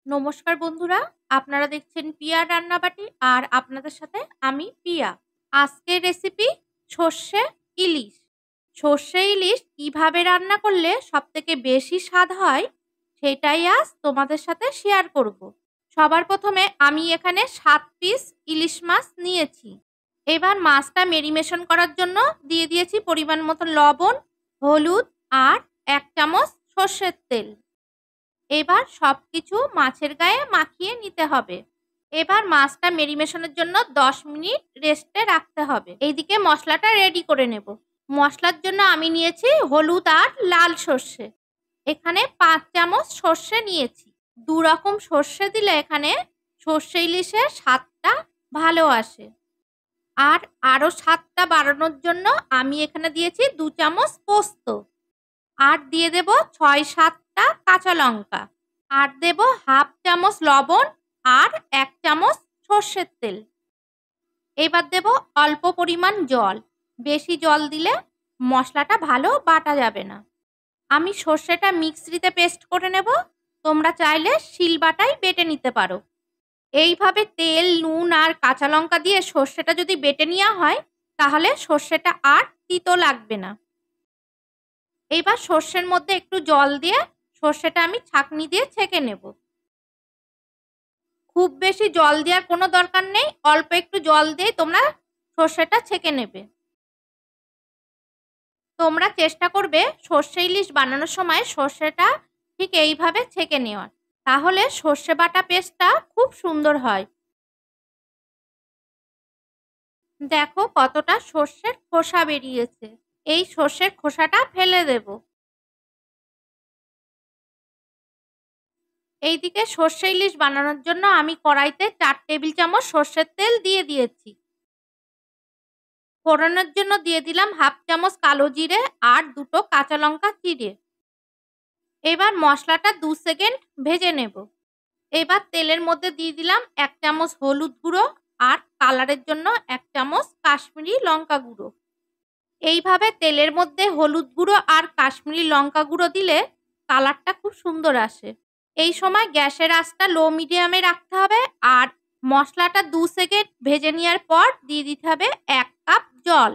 নমস্কার বন্ধুরা, আপনারা দেখছেন পিয়ার রান্নাবাটি আর আপনাদের সাথে আমি পিয়া। আজকের রেসিপি সর্ষে ইলিশ। সর্ষে ইলিশ কিভাবে রান্না করলে সবথেকে বেশি স্বাদ হয় সেটাই আজ তোমাদের সাথে শেয়ার করব। সবার প্রথমে আমি এখানে 7 পিস ইলিশ মাছ নিয়েছি। এবার মাছটা মেরিনেশন করার জন্য দিয়ে দিয়েছি পরিমাণ মতো লবণ, হলুদ আর 1 চামচ সর্ষের তেল। এবার সবকিছু মাছের গায়ে মাখিয়ে নিতে হবে। এবার মাছটা মেরিনেশনের জন্য 10 মিনিট রেস্টে রাখতে হবে। এইদিকে মশলাটা রেডি করে নেব। মশলার জন্য আমি নিয়েছি হলুদ আর লাল সর্ষে। এখানে 5 চামচ সর্ষে নিয়েছি। 2 রকম সর্ষে দিলে এখানে সর্ষে ইলিশের স্বাদটা ভালো আসে। আর আরো স্বাদটা বাড়ানোর জন্য আমি এখানে দিয়েছি 2 চামচ পোস্ত। আর দিয়ে দেব 6-7টা কাঁচা লঙ্কা। আর দেব হাফ চামচ লবণ আর 1 চামচ সর্ষের তেল। এবার দেব অল্প পরিমাণ জল। বেশি জল দিলে মশলাটা ভালো বাটা যাবে না। আমি সর্ষেটা মিক্সিতে পেস্ট করে নেব। তোমরা চাইলে শিলবাটায় বেটে নিতে পারো। এইভাবে তেল, নুন আর কাঁচা লঙ্কা দিয়ে সর্ষেটা যদি বেটে নেওয়া হয় তাহলে সর্ষেটা আর তিতো লাগবে না। এইবার সর্ষের মধ্যে একটু জল দিয়ে সর্ষেটা আমি ছাঁকনি দিয়ে ছেঁকে নেব। খুব বেশি জল দেওয়ার কোনো দরকার নেই, অল্প একটু জল দিয়ে তোমরা সর্ষেটা ছেঁকে নেবে। তোমরা চেষ্টা করবে সর্ষে ইলিশ বানানোর সময় সর্ষেটা ঠিক এইভাবে ছেঁকে নেওয়ার, তাহলে সর্ষে বাটা পেস্টটা খুব সুন্দর হয়। দেখো কতটা সর্ষের খোসা বেরিয়েছে। এই সর্ষের খোসাটা ফেলে দেব। এইদিকে সর্ষে ইলিশ বানানোর জন্য আমি কড়াইতে 4 টেবিল চামচ সর্ষের তেল দিয়ে দিয়েছি। ফোড়নের জন্য দিয়ে দিলাম হাফ চামচ কালো জিরে আর 2টো কাঁচা লঙ্কা চিড়ে। এবার মশলাটা 2 সেকেন্ড ভেজে নেব। এবার তেলের মধ্যে দিয়ে দিলাম 1 চামচ হলুদ গুঁড়ো আর কালারের জন্য 1 চামচ কাশ্মীরি লঙ্কা গুঁড়ো। এইভাবে তেলের মধ্যে হলুদ গুঁড়ো আর কাশ্মীরি লঙ্কা গুঁড়ো দিলে কালারটা খুব সুন্দর আসে। এই সময় গ্যাসের আঁচটা লো মিডিয়ামে রাখতে হবে আর মশলাটা 2 সেকেন্ড ভেজে নেওয়ার পর দিয়ে দিতে হবে 1 কাপ জল।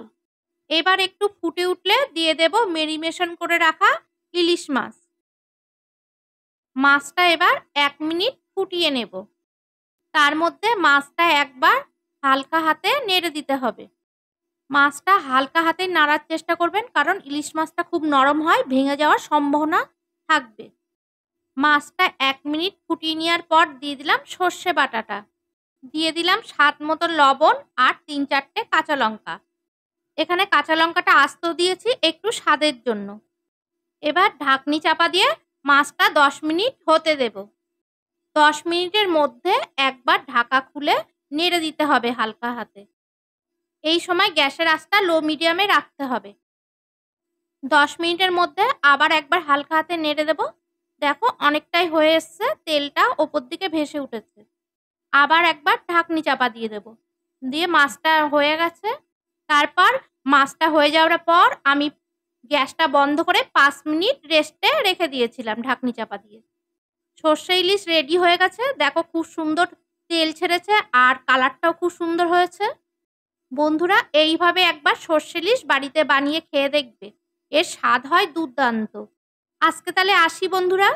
এবার একটু ফুটে উঠলে দিয়ে দেব মেরিনেশন করে রাখা ইলিশ মাছ। মাছটা এবার 1 মিনিট ফুটিয়ে নেব। তার মধ্যে মাছটা একবার হালকা হাতে নেড়ে দিতে হবে। মাছটা হালকা হাতে নাড়ার চেষ্টা করবেন, কারণ ইলিশ মাছটা খুব নরম হয়, ভেঙে যাওয়ার সম্ভাবনা থাকবে। মাছটা 1 মিনিট ফুটিয়ে নেওয়ার পর দিয়ে দিলাম সর্ষে বাটাটা। দিয়ে দিলাম স্বাদ মতো লবণ আর 3-4টে কাঁচা লঙ্কা। এখানে কাঁচা লঙ্কাটা আস্ত দিয়েছি একটু স্বাদের জন্য। এবার ঢাকনি চাপা দিয়ে মাছটা 10 মিনিট হতে দেব। 10 মিনিটের মধ্যে একবার ঢাকা খুলে নেড়ে দিতে হবে হালকা হাতে। এই সময় গ্যাসের আঁচটা লো মিডিয়ামে রাখতে হবে। 10 মিনিটের মধ্যে আবার একবার হালকা হাতে নেড়ে দেব। দেখো অনেকটাই হয়ে এসছে, তেলটা ওপর দিকে ভেসে উঠেছে। আবার একবার ঢাকনি চাপা দিয়ে দেব। দিয়ে মাছটা হয়ে গেছে। তারপর মাছটা হয়ে যাওয়ার পর আমি গ্যাসটা বন্ধ করে 5 মিনিট রেস্টে রেখে দিয়েছিলাম ঢাকনি চাপা দিয়ে। সর্ষে ইলিশ রেডি হয়ে গেছে। দেখো খুব সুন্দর তেল ছেড়েছে আর কালারটাও খুব সুন্দর হয়েছে। বন্ধুরা এইভাবে একবার সর্ষে ইলিশ বাড়িতে বানিয়ে খেয়ে দেখবে, এর স্বাদ হয় দুর্দান্ত। আজকে তাহলে আসি বন্ধুরা।